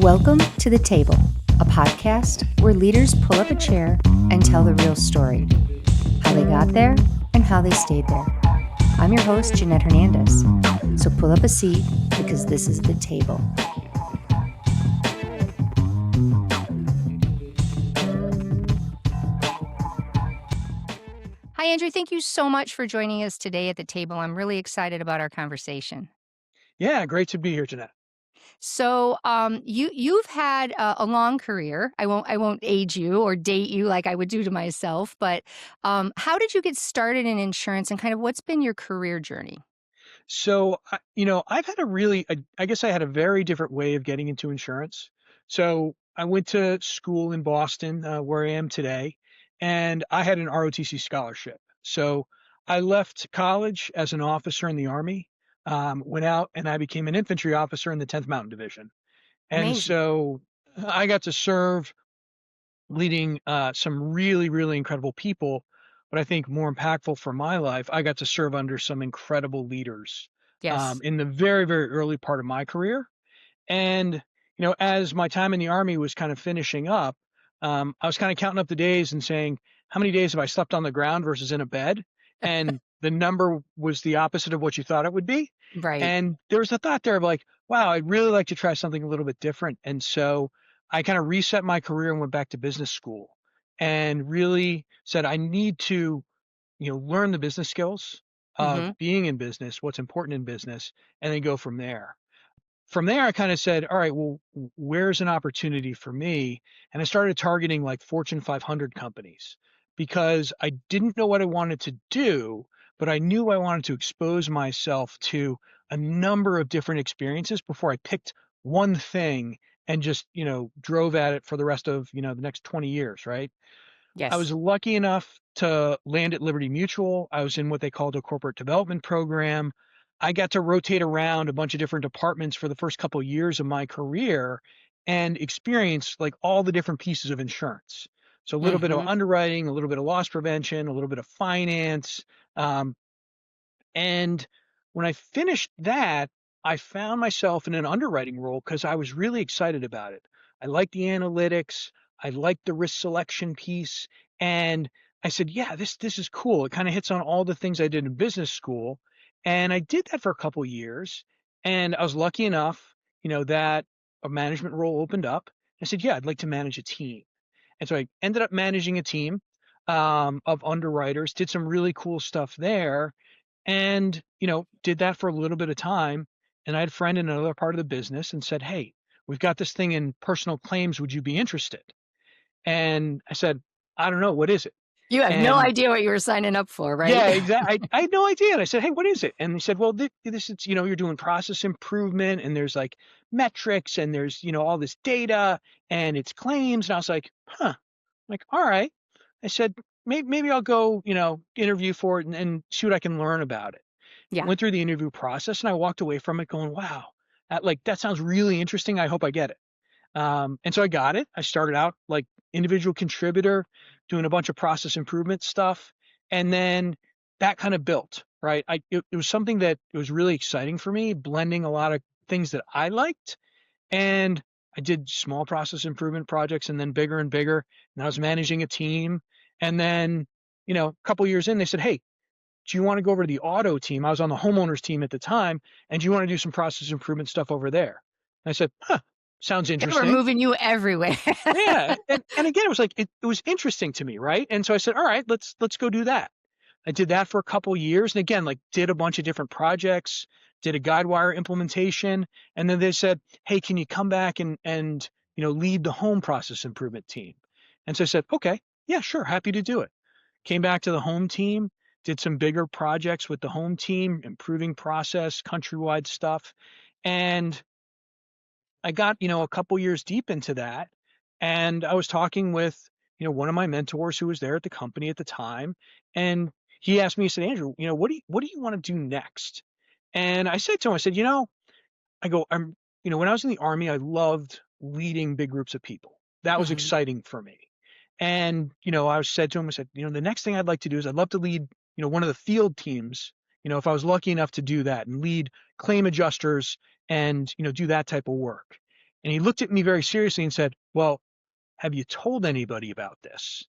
Welcome to The Table, a podcast where leaders pull up a chair and tell the real story, how they got there and how they stayed there. I'm your host, Jeanette Hernandez. So pull up a seat because this is The Table. Hi, Andrew. Thank you so much for joining us today at The Table. I'm really excited about our conversation. Yeah, great to be here, Jeanette. So, you've had a long career. I won't age you or date you like I would do to myself. But how did you get started in insurance, and kind of what's been your career journey? So, I've had I guess I had a very different way of getting into insurance. So, I went to school in Boston, where I am today, and I had an ROTC scholarship. So, I left college as an officer in the Army, went out and I became an infantry officer in the 10th Mountain Division. And Amazing. so I got to serve leading some really, really incredible people. But I think more impactful for my life, I got to serve under some incredible leaders Yes. in the very, very early part of my career. And, as my time in the Army was kind of finishing up, I was kind of counting up the days and saying, how many days have I slept on the ground versus in a bed? And the number was the opposite of what you thought it would be. Right. And there was a thought there of like, wow, I'd really like to try something a little bit different. And so I kind of reset my career and went back to business school and really said, I need to, learn the business skills of Mm-hmm. being in business, what's important in business, and then go from there. From there, I kind of said, all right, well, where's an opportunity for me? And I started targeting like Fortune 500 companies because I didn't know what I wanted to do, but I knew I wanted to expose myself to a number of different experiences before I picked one thing and just, drove at it for the rest of, the next 20 years, right? I Yes. was lucky enough to land at Liberty Mutual. I was in what they called a corporate development program. I got to rotate around a bunch of different departments for the first couple of years of my career and experience like all the different pieces of insurance. So a little bit of Mm-hmm. underwriting, a little bit of loss prevention, a little bit of finance. Um, and when I finished that, I found myself in an underwriting role because I was really excited about it. I liked the analytics, I liked the risk selection piece, and I said, "Yeah, this is cool." It kind of hits on all the things I did in business school, and I did that for a couple years, and I was lucky enough, that a management role opened up. I said, "Yeah, I'd like to manage a team." And so I ended up managing a team of underwriters, did some really cool stuff there, and, did that for a little bit of time. And I had a friend in another part of the business and said, "Hey, we've got this thing in personal claims. Would you be interested?" And I said, "I don't know. What is it?" You have no And idea what you were signing up for, right? yeah, exactly. I had no idea. And I said, "Hey, what is it?" And he said, "Well, this is, you're doing process improvement and there's like metrics and there's, all this data and it's claims." And I was like, huh, I'm like, all right. I said, maybe I'll go, interview for it and see what I can learn about it. Yeah. Went through the interview process and I walked away from it going, wow, that sounds really interesting. I hope I get it. And so I got it. I started out like individual contributor, doing a bunch of process improvement stuff. And then that kind of built, right? It was something that it was really exciting for me, blending a lot of things that I liked. And I did small process improvement projects and then bigger and bigger. And I was managing a team. And then, a couple years in, they said, "Hey, do you want to go over to the auto team?" I was on the homeowners team at the time. "And do you want to do some process improvement stuff over there?" And I said, huh, sounds They were interesting. moving you everywhere. Yeah. And again, it was like, it was interesting to me. Right. And so I said, all right, let's go do that. I did that for a couple years. And again, like did a bunch of different projects, did a Guidewire implementation. And then they said, "Hey, can you come back and, lead the home process improvement team?" And so I said, okay, yeah, sure. Happy to do it. Came back to the home team, did some bigger projects with the home team, improving process, countrywide stuff. And I got, a couple years deep into that. And I was talking with, one of my mentors who was there at the company at the time. And he asked me, he said, "Andrew, what do you want to do next?" And I said to him, I said, when I was in the Army, I loved leading big groups of people. That was Mhm. exciting for me. And, I said to him, I said, "The next thing I'd like to do is I'd love to lead, one of the field teams, if I was lucky enough to do that and lead claim adjusters and, do that type of work." And he looked at me very seriously and said, "Well, have you told anybody about this?"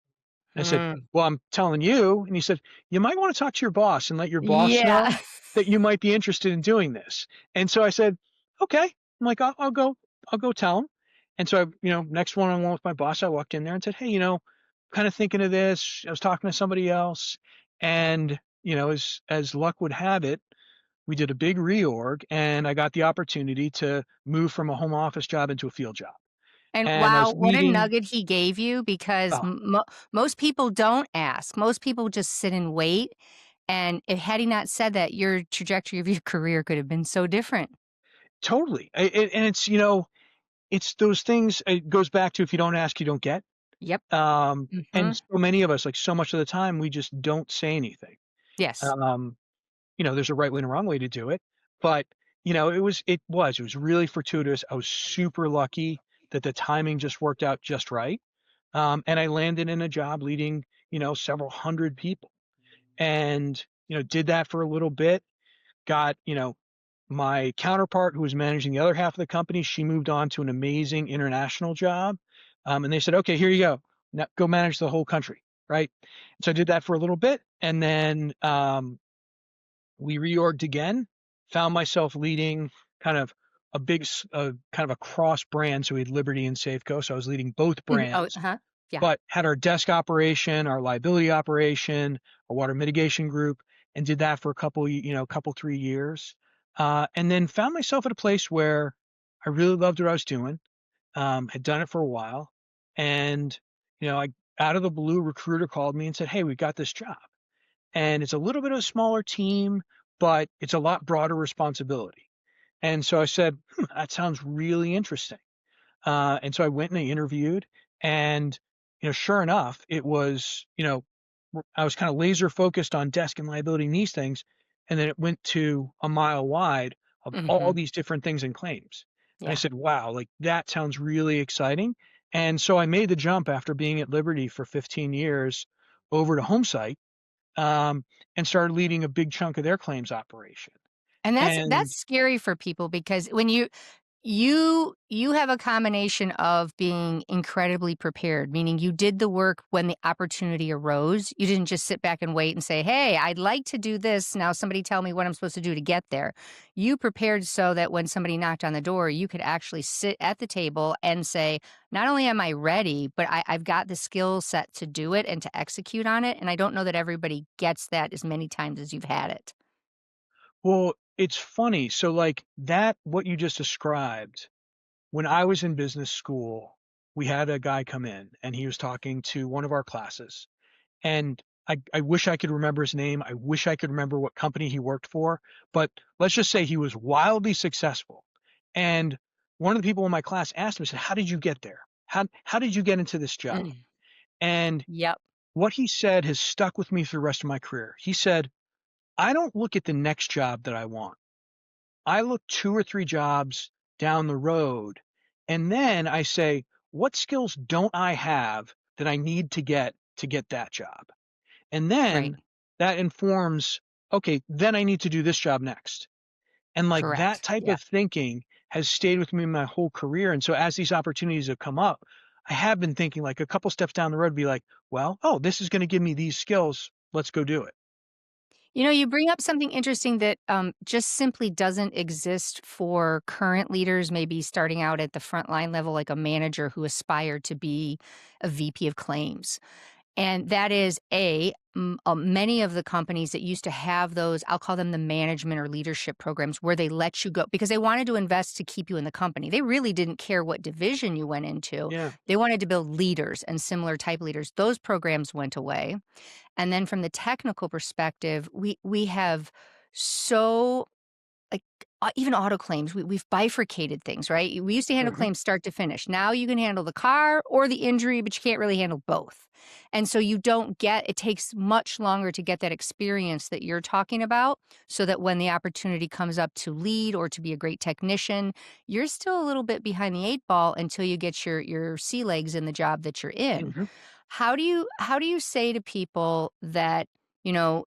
And I said, Mm. "Well, I'm telling you." And he said, "You might want to talk to your boss and let your boss Yeah. know that you might be interested in doing this." And so I said, "Okay." I'm like, I'll go tell him." And so I, next one-on-one with my boss, I walked in there and said, "Hey, kind of thinking of this. I was talking to somebody else." And, as luck would have it, we did a big reorg and I got the opportunity to move from a home office job into a field job. And And I wow, was what a leading, nugget he gave you because oh, most people don't ask. Most people just sit and wait. And if had he not said that, your trajectory of your career could have been so different. totally. And it's those things. It goes back to, if you don't ask, you don't get. Yep. And Mhm. so many of us, like, so much of the time, we just don't say anything. Yes. Um, there's a right way and a wrong way to do it, but it was really fortuitous. I was super lucky that the timing just worked out just right. And I landed in a job leading, several hundred people, and did that for a little bit. Got, my counterpart who was managing the other half of the company, she moved on to an amazing international job. And they said, "Okay, here you go. Now go manage the whole country." Right. So I did that for a little bit. And then we reorged again, found myself leading kind of kind of a cross brand. So we had Liberty and Safeco. So I was leading both Mhm. Oh, brands, uh-huh. Yeah. but had our desk operation, our liability operation, our water mitigation group, and did that for a couple 3 years. And then found myself at a place where I really loved what I was doing. Had done it for a while, and I, out of the blue, recruiter called me and said, "Hey, we've got this job, and it's a little bit of a smaller team, but it's a lot broader responsibility." And so I said, "That sounds really interesting." And so I went and I interviewed, and sure enough, it was, I was kind of laser focused on desk and liability and these things, and then it went to a mile wide of all Mhm. these different things and claims. And I Yeah. said, "Wow, like, that sounds really exciting." And so I made the jump after being at Liberty for 15 years over to Homesite, um, and started leading a big chunk of their claims operation. And that's And scary for people because when you have a combination of being incredibly prepared, meaning you did the work when the opportunity arose. You didn't just sit back and wait and say, "Hey, I'd like to do this. Now somebody tell me what I'm supposed to do to get there." You prepared so that when somebody knocked on the door, you could actually sit at the table and say, "Not only am I ready, but I've got the skill set to do it and to execute on it." And I don't know that everybody gets that as many times as you've had it. well, it's funny. So, like, that, what you just described, when I was in business school, we had a guy come in and he was talking to one of our classes. And I wish I could remember his name. I wish I could remember what company he worked for. But let's just say he was wildly successful. And one of the people in my class asked him, said, "How did you get there? How did you get into this job?" Mm. And Yep. what he said has stuck with me for the rest of my career. He said, "I don't look at the next job that I want. I look 2 or 3 jobs down the road, and then I say, what skills don't I have that I need to get that job? And Right. then that informs, okay, then I need to do this job next." And, like, that Correct. type Yeah. of thinking has stayed with me my whole career. And so as these opportunities have come up, I have been thinking, like, a couple steps down the road, be like, well, oh, this is going to give me these skills. Let's go do it. You bring up something interesting that just simply doesn't exist for current leaders, maybe starting out at the frontline level, like a manager who aspired to be a VP of claims. And that is many of the companies that used to have those, I'll call them the management or leadership programs where they let you go because they wanted to invest to keep you in the company. They really didn't care what division you went into. Yeah. They wanted to build leaders and similar type leaders. Those programs went away. And then from the technical perspective, we have so like, even auto claims, we've bifurcated things, right? We used to handle Hmm. claims start to finish. Now you can handle the car or the injury, but you can't really handle both. And so you don't get it takes much longer to get that experience that you're talking about so that when the opportunity comes up to lead or to be a great technician, you're still a little bit behind the 8 ball until you get your sea legs in the job that you're in. Hmm. How do you say to people that, you know,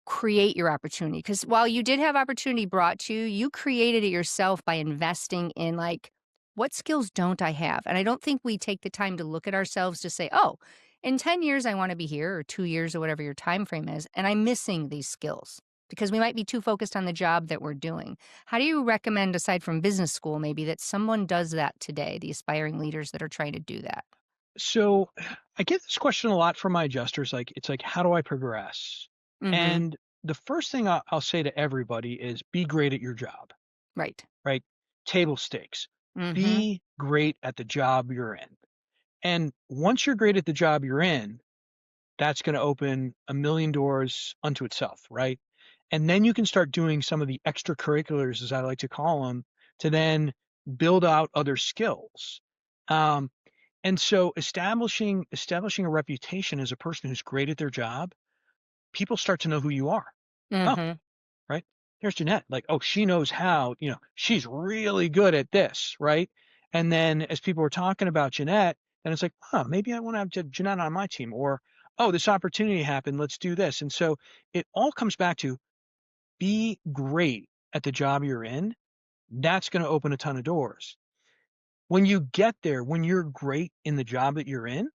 create your opportunity? Because while you did have opportunity brought to you, you created it yourself by investing in, like, what skills don't I have? And I don't think we take the time to look at ourselves to say, oh, in 10 years, I want to be here, or 2 years, or whatever your time frame is, and I'm missing these skills because we might be too focused on the job that we're doing. How do you recommend, aside from business school, maybe that someone does that today, the aspiring leaders that are trying to do that? So I get this question a lot from my adjusters. Like, it's like, how do I progress? Mm-hmm. And the first thing I'll say to everybody is be great at your job, Right. right? Table stakes. Mm-hmm. Be great at the job you're in. And once you're great at the job you're in, that's going to open a million doors unto itself, right? And then you can start doing some of the extracurriculars, as I like to call them, to then build out other skills. Um, and so establishing a reputation as a person who's great at their job, people start to know who you are. Oh, Mm-hmm. right. There's Jeanette. Like, oh, she knows how, she's really good at this, right? And then as people were talking about Jeanette, then it's like, huh, maybe I want to have Jeanette on my team, or oh, this opportunity happened, let's do this. And so it all comes back to be great at the job you're in. That's going to open a ton of doors. When you get there, when you're great in the job that you're in,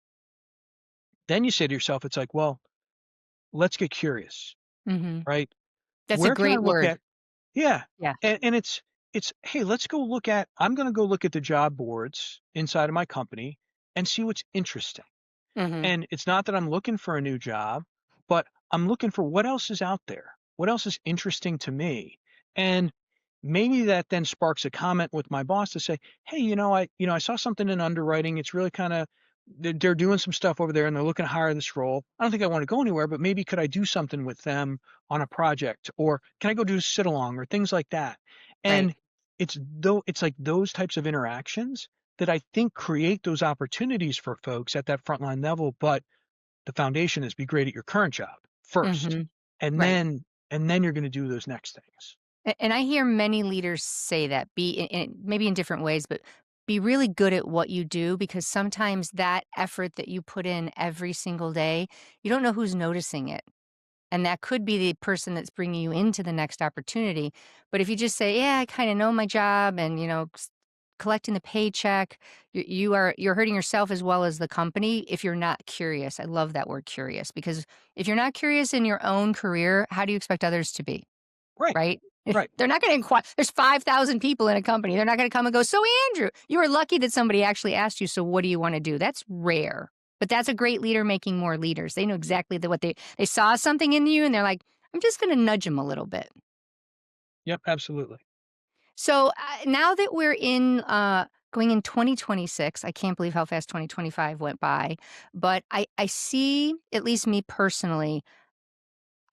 then you say to yourself, it's like, well, let's get curious, Mm-hmm. right? That's a Where can I great look word. at? Yeah. Yeah. And it's hey, let's go look at I'm going to go look at the job boards inside of my company and see what's interesting. Mm-hmm. And it's not that I'm looking for a new job, but I'm looking for what else is out there. What else is interesting to me? And maybe that then sparks a comment with my boss to say, "Hey, I saw something in underwriting. It's really kind of they're doing some stuff over there and they're looking to hire this role. I don't think I want to go anywhere, but maybe could I do something with them on a project, or can I go do a sit along or things like that?" Right. And it's like those types of interactions that I think create those opportunities for folks at that frontline level. But the foundation is be great at your current job first, Mm-hmm. and Right. then you're going to do those next things. And I hear many leaders say that, be maybe in different ways, but be really good at what you do, because sometimes that effort that you put in every single day, you don't know who's noticing it. And that could be the person that's bringing you into the next opportunity. But if you just say, "Yeah, I kind of know my job," and collecting the paycheck, you're hurting yourself as well as the company if you're not curious. I love that word, curious, because if you're not curious in your own career, how do you expect others to be? Right, Right? right. They're not gonna inquire. There's 5,000 people in a company. They're not gonna come and go, "So, Andrew, you were lucky that somebody actually asked you, 'So what do you wanna do?'" That's rare. But that's a great leader making more leaders. They know exactly what they saw something in you, and they're like, "I'm just gonna nudge them a little bit." Yep, absolutely. So, now that we're going in 2026, I can't believe how fast 2025 went by, but I see, at least me personally,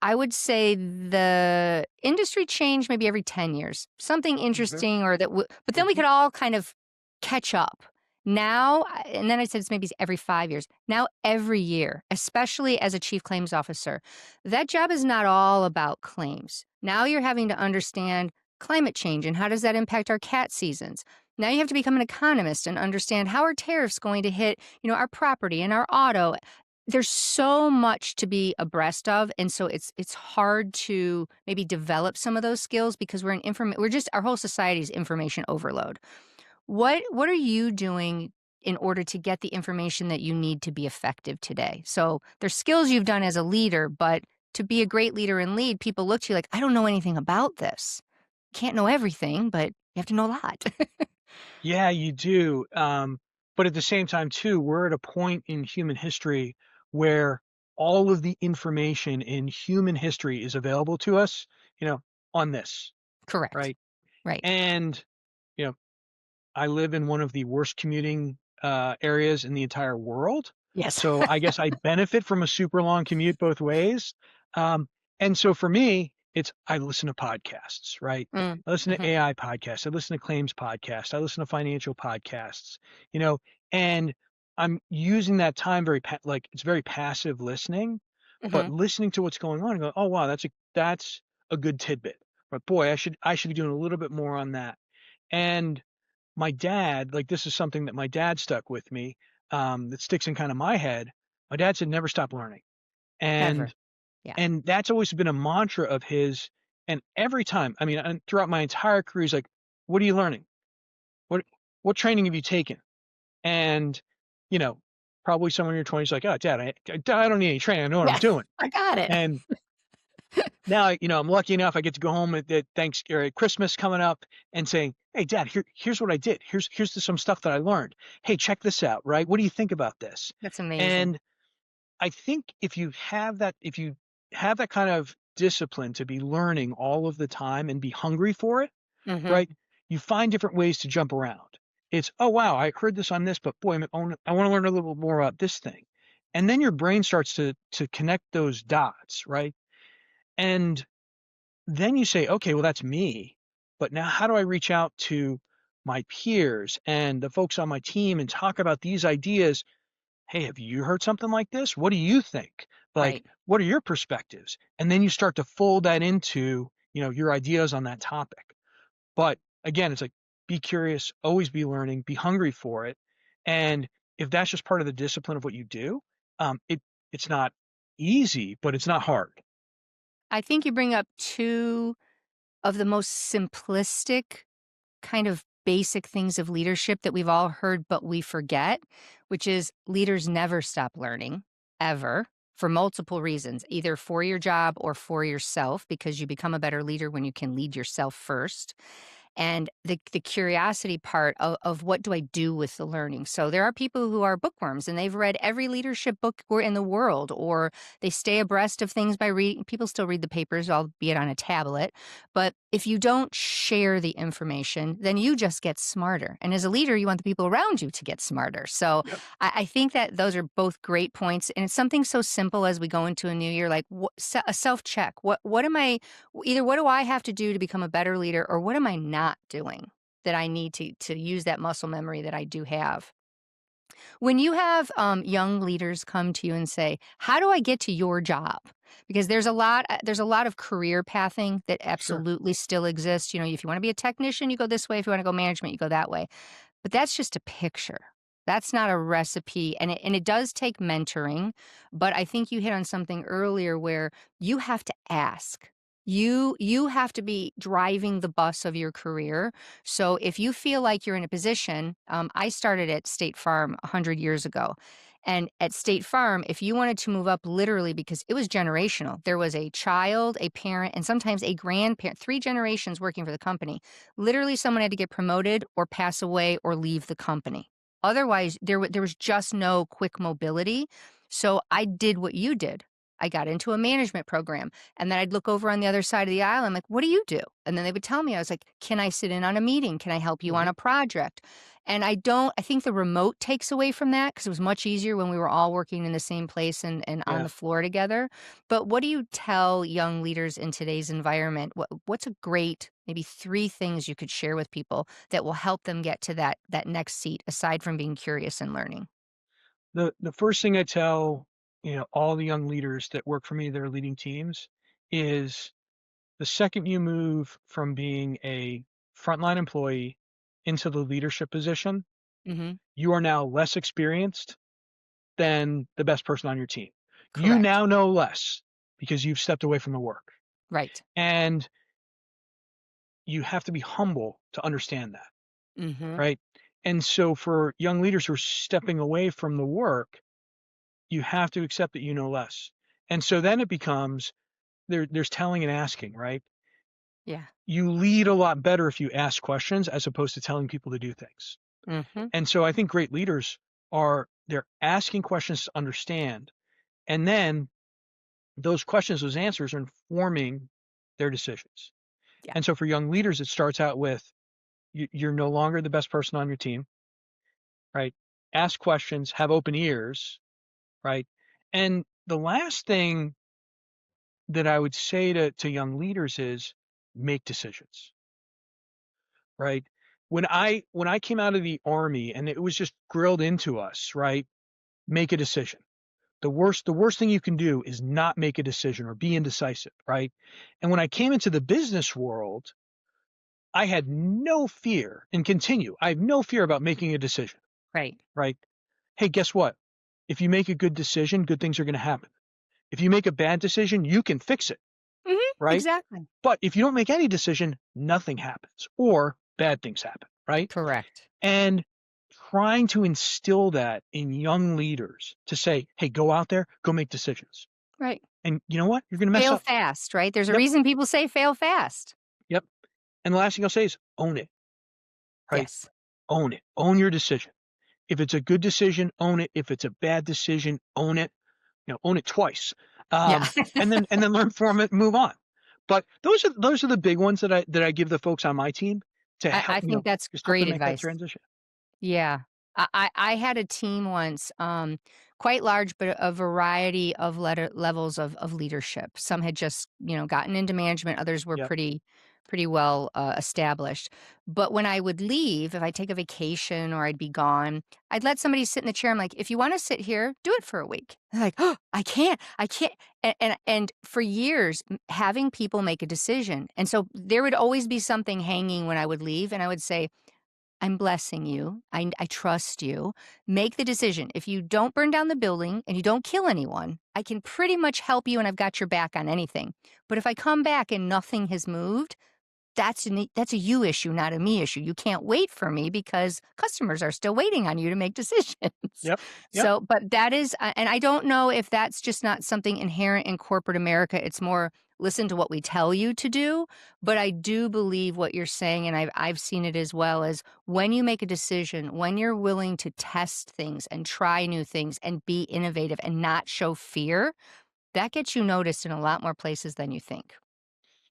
I would say the industry change maybe every 10 years. Something Mhm, interesting, or that but then we mhm. could all kind of catch up. Now, and then I said it's maybe every 5 years. Now every year, especially as a chief claims officer, that job is not all about claims. Now you're having to understand climate change and how does that impact our cat seasons. Now you have to become an economist and understand how are tariffs going to hit, our property and our auto. There's so much to be abreast of, and so it's hard to maybe develop some of those skills because we're just, our whole society is information overload. What are you doing in order to get the information that you need to be effective today? So there's skills you've done as a leader, but to be a great leader and lead, people look to you like, "I don't know anything about this." Can't know everything, but you have to know a lot. Yeah, you do. But at the same time, too, we're at a point in human history where all of the information in human history is available to us, you know, on this, Correct. right? Right. And, you know, I live in one of the worst commuting areas in the entire world. Yes. So I guess I benefit from a super long commute both ways. Um, and so for me, it's I listen to podcasts, right? Mm, I listen to mhm, AI podcasts. I listen to claims podcasts. I listen to financial podcasts, you know, and I'm using that time like it's very passive listening, but mhm. listening to what's going on and go, oh wow, that's a good tidbit. But boy, I should be doing a little bit more on that. And my dad, like this is something that my dad stuck with me, that sticks in kind of my head. My dad said, never stop learning. And Ever. Yeah. and that's always been a mantra of his. And every time, I mean, and throughout my entire career, he's like, what are you learning? What? what training have you taken? And, you know, probably someone in your 20s like, oh, Dad, I don't need any training. I know what I'm Yeah, doing. I got it. And now, I'm lucky enough. I get to go home at Thanksgiving, or Christmas coming up, and saying, "Hey, Dad, here's what I did. Here's some stuff that I learned. Hey, check this out. Right? What do you think about this?" That's amazing. And I think if you have that kind of discipline to be learning all of the time and be hungry for it, Hmm. right? You find different ways to jump around. It's, oh wow, I heard this on this, but boy, I want to learn a little more about this thing, and then your brain starts to connect those dots, right? And then you say, okay, well, that's me. But now how do I reach out to my peers and the folks on my team and talk about these ideas? Hey, have you heard something like this? What do you think? Like, Right. what are your perspectives? And then you start to fold that into, your ideas on that topic. But again, it's like, be curious, always be learning, be hungry for it. And if that's just part of the discipline of what you do, it's not easy, but it's not hard. I think you bring up two of the most simplistic kind of basic things of leadership that we've all heard, but we forget, which is leaders never stop learning, ever, for multiple reasons, either for your job or for yourself, because you become a better leader when you can lead yourself first. And the curiosity part of what do I do with the learning? So there are people who are bookworms and they've read every leadership book in the world, or they stay abreast of things by reading. People still read the papers, albeit on a tablet. But if you don't share the information, then you just get smarter. And as a leader, you want the people around you to get smarter. So Yep. I think that those are both great points. And it's something so simple as we go into a new year, like a self check. What am I? Either what do I have to do to become a better leader, or what am I not doing that I need to use that muscle memory that I do have? When you have young leaders come to you and say, "How do I get to your job?" Because there's a lot of career pathing that Sure. absolutely still exists. If you want to be a technician, you go this way. If you want to go management, you go that way. But that's just a picture. That's not a recipe, and it does take mentoring, but I think you hit on something earlier where you have to ask. You have to be driving the bus of your career. So if you feel like you're in a position, I started at State Farm 100 years ago. And at State Farm, if you wanted to move up literally, because it was generational, there was a child, a parent, and sometimes a grandparent, 3 generations working for the company. Literally, someone had to get promoted or pass away or leave the company. Otherwise, there was just no quick mobility. So I did what you did. I got into a management program, and then I'd look over on the other side of the aisle. I'm like, what do you do? And then they would tell me, I was like, can I sit in on a meeting? Can I help you on Hmm. a project? And I think the remote takes away from that because it was much easier when we were all working in the same place and on Yeah. the floor together. But what do you tell young leaders in today's environment? What's a great, maybe 3 things you could share with people that will help them get to that next seat aside from being curious and learning? The first thing I tell, all the young leaders that work for me that are leading teams is the second you move from being a frontline employee into the leadership position, Hmm. you are now less experienced than the best person on your team. You Correct. now know less because you've stepped away from the work. Right. And you have to be humble to understand that, Hmm. right? And so for young leaders who are stepping away from the work, you have to accept that you know less. And so then it becomes there's telling and asking, right? Yeah. You lead a lot better if you ask questions as opposed to telling people to do things. Hmm. And so I think great leaders they're asking questions to understand. And then those questions, those answers are informing their decisions. Yeah. And so for young leaders, it starts out with you're no longer the best person on your team, right? Ask questions, have open ears, right? And the last thing that I would say to young leaders is make decisions, right? When I came out of the army and it was just grilled into us, right? Make a decision. The worst thing you can do is not make a decision or be indecisive, right? And when I came into the business world, I had no fear and continue. I have no fear about making a decision, Right. right? Hey, guess what? If you make a good decision, good things are going to happen. If you make a bad decision, you can fix it, right? Exactly. But if you don't make any decision, nothing happens or bad things happen, right? Correct. And trying to instill that in young leaders to say, hey, go out there, go make decisions. Right. And you know what? You're going to mess Fail up. fast, right? There's a Yep. reason people say fail fast. Yep. And the last thing I'll say is own it, right? Yes. Own it. Own your decision. If it's a good decision, own it. If it's a bad decision, own it. Own it twice. Yeah. And then learn from it and move on. But those are the big ones that I give the folks on my team to help, I think that's just help great them make that advice. transition. Yeah. I had a team once, quite large, but a variety of levels of leadership. Some had just, gotten into management. Others were Yep. pretty well established. But when I would leave, if I take a vacation or I'd be gone, I'd let somebody sit in the chair. I'm like, if you want to sit here, do it for a week. They're like, oh, I can't. And for years, having people make a decision. And so there would always be something hanging when I would leave. And I would say, I'm blessing you. I trust you. Make the decision. If you don't burn down the building and you don't kill anyone, I can pretty much help you and I've got your back on anything. But if I come back and nothing has moved, that's a you issue, not a me issue. You can't wait for me because customers are still waiting on you to make decisions. Yep. Yep. So, but that is, and I don't know if that's just not something inherent in corporate America. It's more listen to what we tell you to do. But I do believe what you're saying, and I've seen it as well, as when you make a decision, when you're willing to test things and try new things and be innovative and not show fear, that gets you noticed in a lot more places than you think.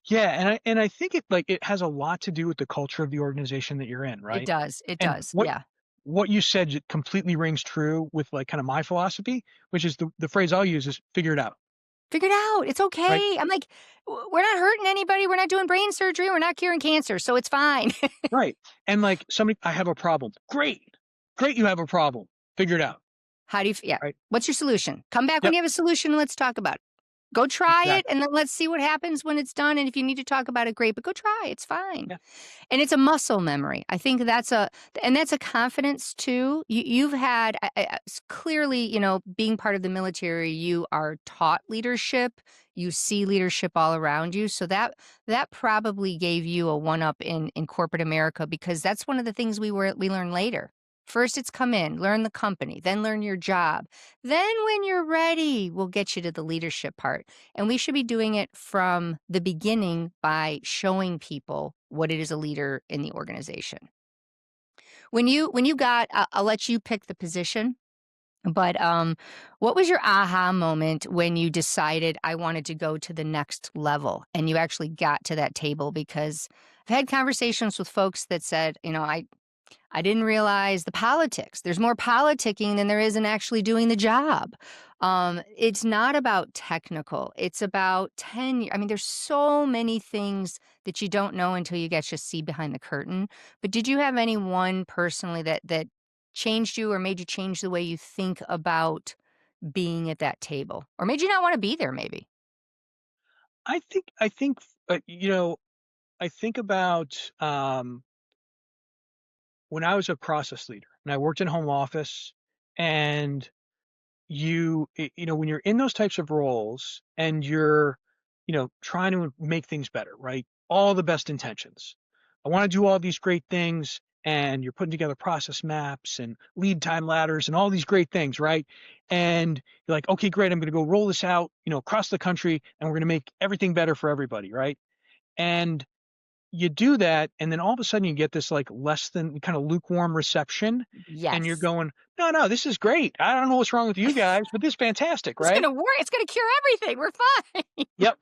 Yeah, and I think it has a lot to do with the culture of the organization that you're in, It right? does. It And does. what Yeah. what you said completely rings true with like kind of my philosophy, which is the phrase I'll use is figure it out, Figure it out. It's right? okay. I'm like, We're not hurting anybody. We're not doing brain surgery. We're not curing cancer. So it's fine." Right. And like somebody, I have a problem. Great. Great, you have a problem. Figure it out, How do you, yeah. right? What's your solution? Come back when Yep. you have a solution and let's talk about it. Go try it Exactly. and then let's see what happens when it's done. And if you need to talk about it, great, but go try. It's fine. Yeah. And it's a muscle memory. I think that's a confidence too. You've had clearly, being part of the military, you are taught leadership. You see leadership all around you. So that probably gave you a one up in corporate America because that's one of the things we learn later. First, it's come in, learn the company, then learn your job. Then, when you're ready, we'll get you to the leadership part. And we should be doing it from the beginning by showing people what it is a leader in the organization. When you got, I'll let you pick the position. But what was your aha moment when you decided I wanted to go to the next level and you actually got to that table? Because I've had conversations with folks that said, I didn't realize the politics. There's more politicking than there is in actually doing the job. It's not about technical. It's about tenure. I mean, there's so many things that you don't know until you get to see behind the curtain. But did you have anyone personally that changed you or made you change the way you think about being at that table, or made you not want to be there? Maybe. I think I think about when I was a process leader and I worked in home office and when you're in those types of roles and you're trying to make things better, right? All the best intentions. I want to do all these great things and you're putting together process maps and lead time ladders and all these great things, right? And you're like, okay, great, I'm going to go roll this out, across the country and we're going to make everything better for everybody, right? And you do that and then all of a sudden you get this like less than kind of lukewarm reception and you're Yes. going, no, this is great, I don't know what's wrong with you guys, but this is fantastic, It's right? gonna work. It's gonna cure everything. We're fine. Yep.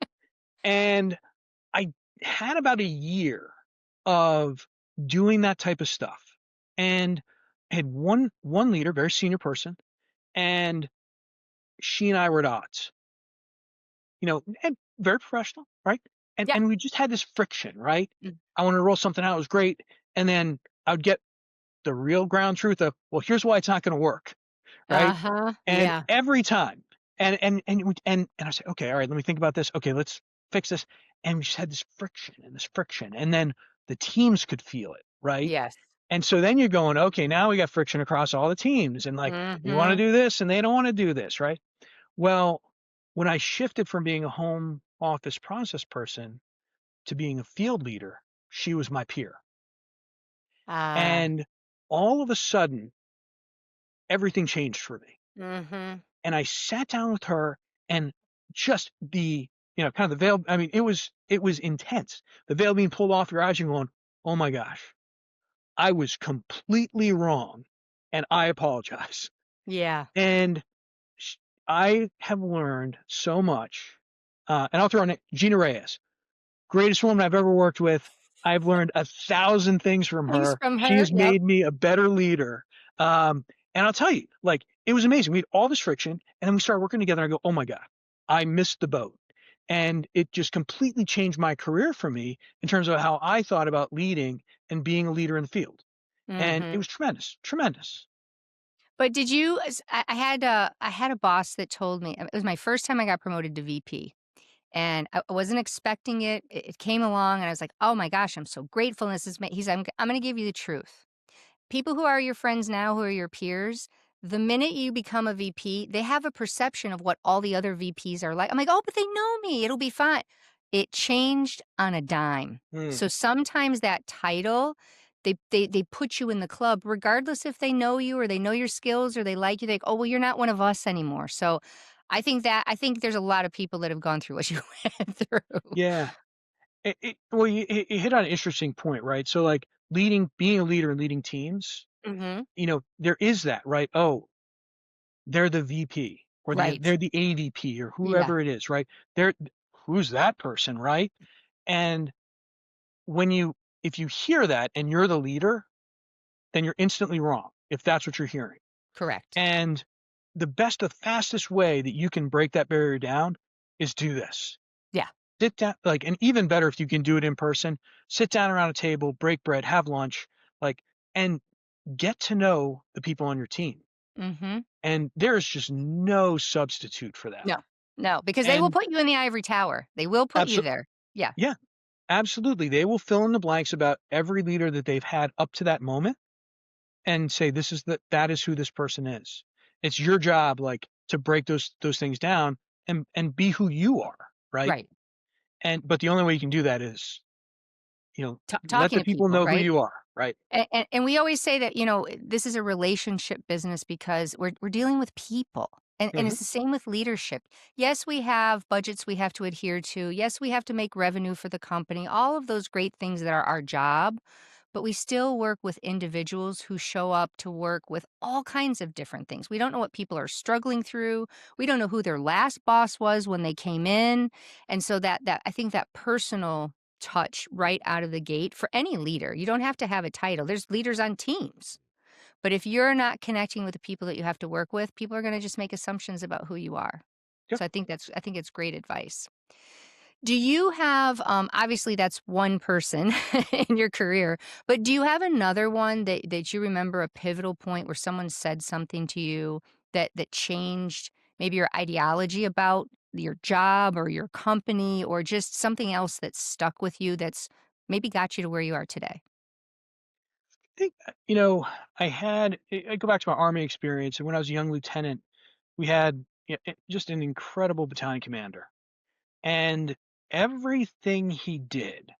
And I had about a year of doing that type of stuff and had one leader, very senior person, and she and I were at odds, and very professional, right? and Yeah. and we just had this friction, right? Mm. I wanted to roll something out, it was great, and then I would get the real ground truth of, well, here's why it's not going to work, right? Uh-huh. And Yeah. every time, and I say, okay, all right, let me think about this. Okay, let's fix this. And we just had this friction, and then the teams could feel it, right? Yes. And so then you're going, okay, now we got friction across all the teams, and like we want to Mhm. do this, and they don't want to do this, right? Well, when I shifted from being a home office process person to being a field leader, she was my peer. Ah. And all of a sudden, everything changed for me. Mm-hmm. And I sat down with her, and just kind of the veil. I mean, it was intense. The veil being pulled off your eyes, you're going, oh my gosh, I was completely wrong, and I apologize. Yeah. And sh- I have learned so much. And I'll throw in Gina Reyes, greatest woman I've ever worked with. I've learned 1,000 things from Things her. from She her. has Yep. made me a better leader. And I'll tell you, like, it was amazing. We had all this friction, and then we started working together. And I go, oh my God, I missed the boat. And it just completely changed my career for me in terms of how I thought about leading and being a leader in the field. And it Mm-hmm. was tremendous, tremendous. But did you? I had a boss that told me it was my first time I got promoted to VP, and I wasn't expecting it. It came along, and I was like, "Oh my gosh, I'm so grateful." And this is he's. I'm going to give you the truth. People who are your friends now, who are your peers, the minute you become a VP, they have a perception of what all the other VPs are like. I'm like, oh, but they know me. It'll be fine. It changed on a dime. Hmm. So sometimes that title, they put you in the club, regardless if they know you or they know your skills or they like you. They go, oh, well, you're not one of us anymore. So I think there's a lot of people that have gone through what you went through. Yeah. Well, you hit on an interesting point, right? So, like, being a leader and leading teams, Hmm. there is that, right? Oh, they're the VP, or Right. they're the AVP, or Yeah. whoever it is, right? They're Who's that person, right? And when if you hear that and you're the leader, then you're instantly wrong if that's what you're hearing. Correct. And the fastest way that you can break that barrier down is do this. Yeah. Sit down, like, and even better if you can do it in person, sit down around a table, break bread, have lunch, like, and get to know the people on your team. Hmm. And there's just no substitute for that. No, no, because they will And put you in the ivory tower. They will put you absolutely, there. Yeah, yeah, absolutely. They will fill in the blanks about every leader that they've had up to that moment and say, that is who this person is. It's your job, like, to break those things down and be who you are, right? right. But the only way you can do that is, let Talking the to people people, know who right? you are, right? And we always say that, this is a relationship business because we're dealing with people. And Mhm. it's the same with leadership. Yes, we have budgets we have to adhere to. Yes, we have to make revenue for the company. All of those great things that are our job. But we still work with individuals who show up to work with all kinds of different things. We don't know what people are struggling through. We don't know who their last boss was when they came in. And so that I think that personal touch right out of the gate for any leader. You don't have to have a title. There's leaders on teams. But if you're not connecting with the people that you have to work with, people are going to just make assumptions about who you are. Yeah. So I think it's great advice. Do you have obviously that's one person in your career, but do you have another one that you remember a pivotal point where someone said something to you that changed maybe your ideology about your job or your company or just something else that stuck with you that's maybe got you to where you are today? I think, I go back to my Army experience, and when I was a young lieutenant, we had, just an incredible battalion commander. And everything he did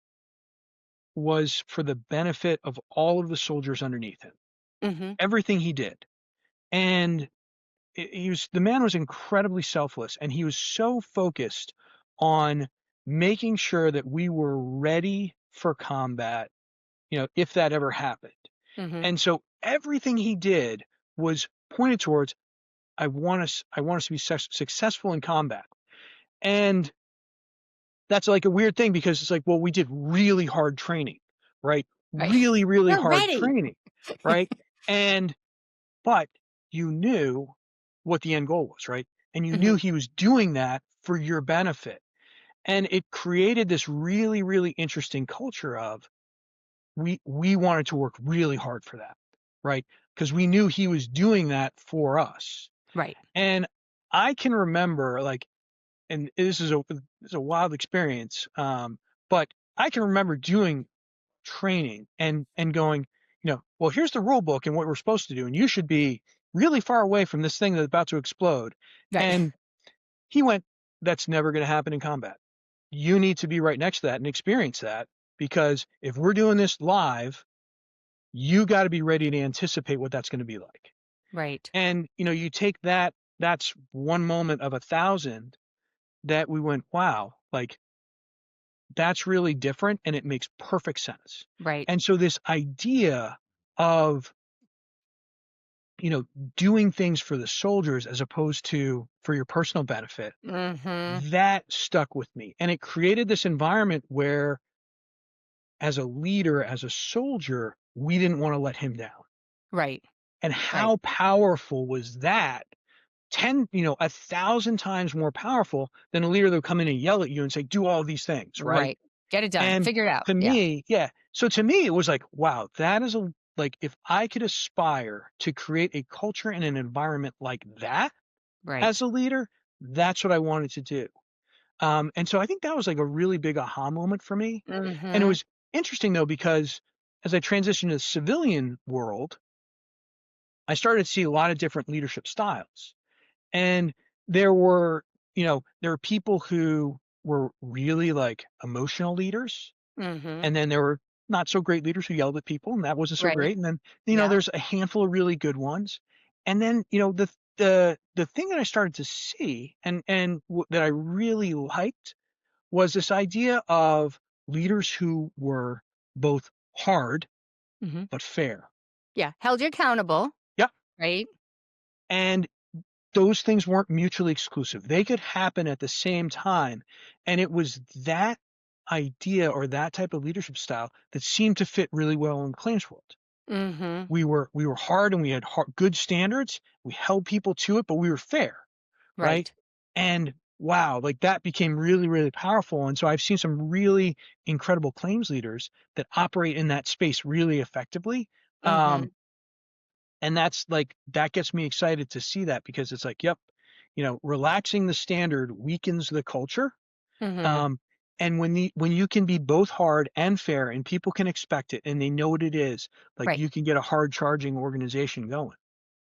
was for the benefit of all of the soldiers underneath him. Mhm. Everything he did. And the man was incredibly selfless, and he was so focused on making sure that we were ready for combat, if that ever happened. Mhm. And so everything he did was pointed towards, I want us to be successful in combat. And that's like a weird thing because it's like, well, we did really hard training, right? Right. Really, really We're hard ready. training, right? And but you knew what the end goal was, right? And you knew Mhm. he was doing that for your benefit. And it created this really, really interesting culture of, we wanted to work really hard for that, right? Because we knew he was doing that for us. Right. And I can remember, like, and this is a wild experience, but I can remember doing training and going, well, here's the rule book and what we're supposed to do, and you should be really far away from this thing that's about to explode. Right. And he went, that's never going to happen in combat. You need to be right next to that and experience that, because if we're doing this live, you got to be ready to anticipate what that's going to be like. Right. And, you take that, that's one moment of 1,000 that we went, wow, like that's really different and it makes perfect sense. Right. And so this idea of, you know, doing things for the soldiers as opposed to for your personal benefit, Mhm. that stuck with me. And it created this environment where, as a leader, as a soldier, we didn't want to let him down. Right. And Right. how powerful was that? 1,000 times more powerful than a leader that would come in and yell at you and say, do all these things, right? Right. Get it done. And Figure it out. to Yeah. me, yeah. So to me, it was like, wow, that is like, if I could aspire to create a culture and an environment like that as Right. a leader, that's what I wanted to do. And so I think that was like a really big aha moment for me. And it Mhm. was interesting though, because as I transitioned to the civilian world, I started to see a lot of different leadership styles. And there were, there were people who were really like emotional leaders. Mhm. And then there were not so great leaders who yelled at people, and that wasn't so Right. great. And then, Yeah. there's a handful of really good ones. And then, the thing that I started to see and that I really liked was this idea of leaders who were both hard Mhm. but fair. Yeah. Held you accountable, Yep. right? And those things weren't mutually exclusive. They could happen at the same time. And it was that idea or that type of leadership style that seemed to fit really well in the claims world. Mhm. We were hard and we had good standards. We held people to it, but we were fair, right? Right. And wow, like that became really, really powerful. And so I've seen some really incredible claims leaders that operate in that space really effectively. Um, Mhm. and that's like that gets me excited to see that because it's like, yep, relaxing the standard weakens the culture. Mhm. Um, and when you can be both hard and fair and people can expect it and they know what it is, like Right. you can get a hard charging organization going.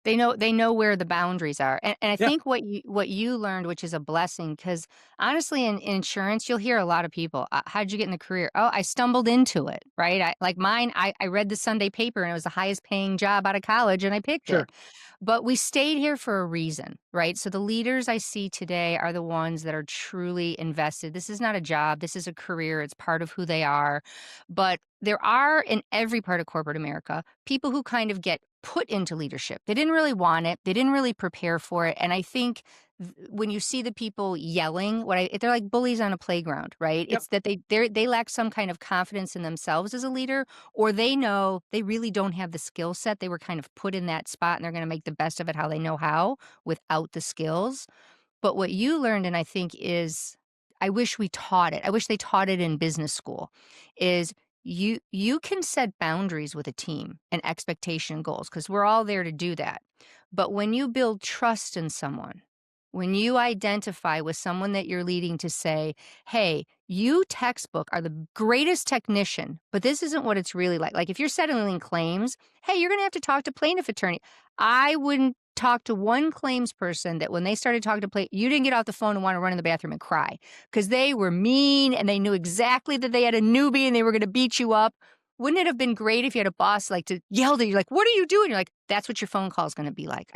They know where the boundaries are, and I Yeah, think what you learned, which is a blessing, because honestly, in insurance, you'll hear a lot of people, "How'd you get in the career?" "Oh, I stumbled into it," right? Like mine, I read the Sunday paper, and it was the highest paying job out of college, and I picked sure. it. But we stayed here for a reason, right? So the leaders I see today are the ones that are truly invested. This is not a job, this is a career, it's part of who they are. But there are in every part of corporate America people who kind of get put into leadership. They didn't really want it, they didn't really prepare for it. And I think when you see the people yelling, they're like bullies on a playground, right? Yep, It's that they lack some kind of confidence in themselves as a leader, or they know they really don't have the skill set. They were kind of put in that spot and they're going to make the best of it how they know how without the skills. But what you learned, and I think is, I wish we taught it. I wish they taught it in business school, is you can set boundaries with a team and expectation goals because we're all there to do that. But when you build trust in someone, when you identify with someone that you're leading to say, hey, you textbook are the greatest technician, but this isn't what it's really like. Like if you're settling claims, hey, you're going to have to talk to plaintiff attorney. I wouldn't talk to one claims person that when they started talking to you didn't get off the phone and want to run in the bathroom and cry because they were mean and they knew exactly that they had a newbie and they were going to beat you up. Wouldn't it have been great if you had a boss like to yell at you, like, what are you doing? You're like, that's what your phone call is going to be like.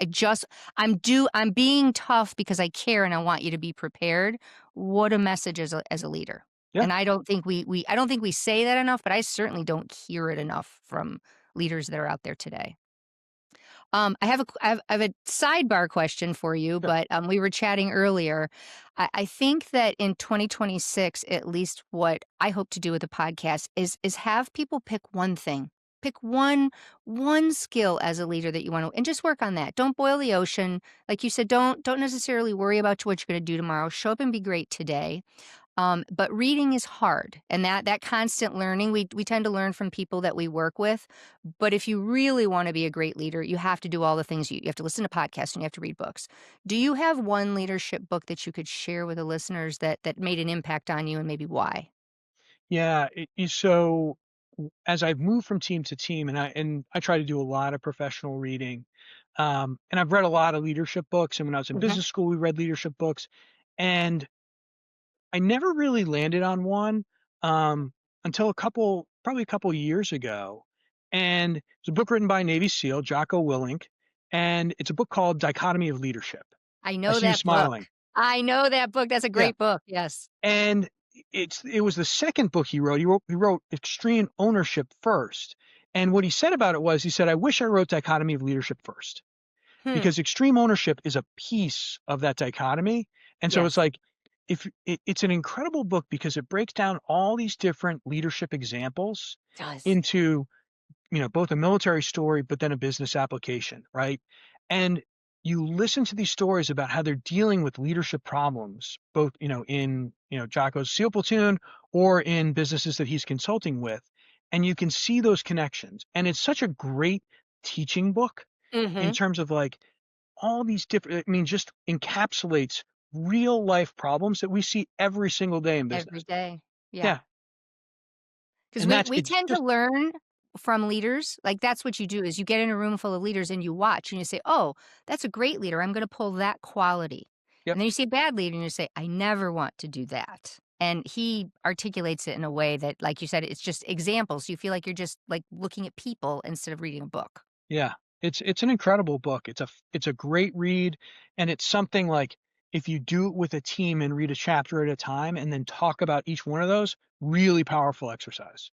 I'm being tough because I care and I want you to be prepared. What a message as a leader. yeah. And I don't think I don't think we say that enough, but I certainly don't hear it enough from leaders that are out there today. I have a sidebar question for you, Sure. but we were chatting earlier. I think that in 2026, at least what I hope to do with the podcast is have people pick one thing. Pick one skill as a leader that you want to, and just work on that. Don't boil the ocean. Like you said, don't necessarily worry about what you're going to do tomorrow. Show up and be great today. But reading is hard, and that constant learning, we tend to learn from people that we work with. But if you really want to be a great leader, you have to do all the things you have to listen to podcasts and you have to read books. Do you have one leadership book that you could share with the listeners that made an impact on you and maybe why? Yeah. So as I've moved from team to team, and I try to do a lot of professional reading, and I've read a lot of leadership books. And when I was in Hmm. business school, we read leadership books, and I never really landed on one um, until probably a couple years ago. And it's a book written by Navy SEAL Jocko Willink, and it's a book called Dichotomy of Leadership. I I know see you that book. smiling. I know that book. That's a Yeah. great book. Yes. And it was the second book he wrote. He wrote Extreme Ownership first. And what he said about it was, he said, I wish I wrote Dichotomy of Leadership first, because extreme ownership is a piece of that dichotomy. And so Yes. it's like, it's an incredible book because it breaks down all these different leadership examples It does. into, both a military story, but then a business application, right? And you listen to these stories about how they're dealing with leadership problems, both, in, Jocko's SEAL platoon or in businesses that he's consulting with. And you can see those connections. And it's such a great teaching book in terms of like all these different, just encapsulates real life problems that we see every single day in business. Every day. Yeah. Yeah. Because And we tend to learn from leaders. Like, that's what you do, is you get in a room full of leaders and you watch and you say, oh, that's a great leader. I'm going to pull that quality. Yep. And then you see a bad leader and you say, I never want to do that. And he articulates it in a way that, like you said, it's just examples. You feel like you're just like looking at people instead of reading a book. Yeah. It's an incredible book. It's a great read. And it's something like, if you do it with a team and read a chapter at a time and then talk about each one of those, really powerful exercise.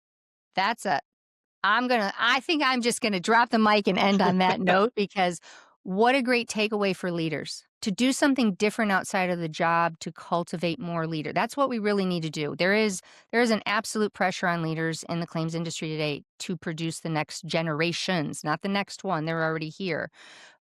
I think I'm just going to drop the mic and end on that note, because what a great takeaway for leaders to do something different outside of the job to cultivate more leaders. That's what we really need to do. There is an absolute pressure on leaders in the claims industry today to produce the next generations, not the next one. They're already here.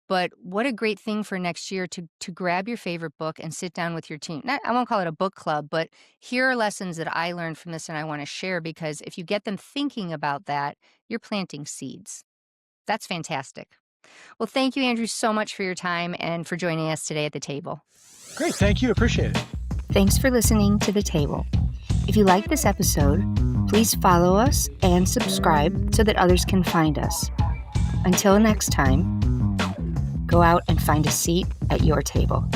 But what a great thing for next year to grab your favorite book and sit down with your team. I won't call it a book club, but here are lessons that I learned from this and I want to share, because if you get them thinking about that, you're planting seeds. That's fantastic. Well, thank you, Andrew, so much for your time and for joining us today at the table. Great. Thank you. Appreciate it. Thanks for listening to The Table. If you like this episode, please follow us and subscribe so that others can find us. Until next time, go out and find a seat at your table.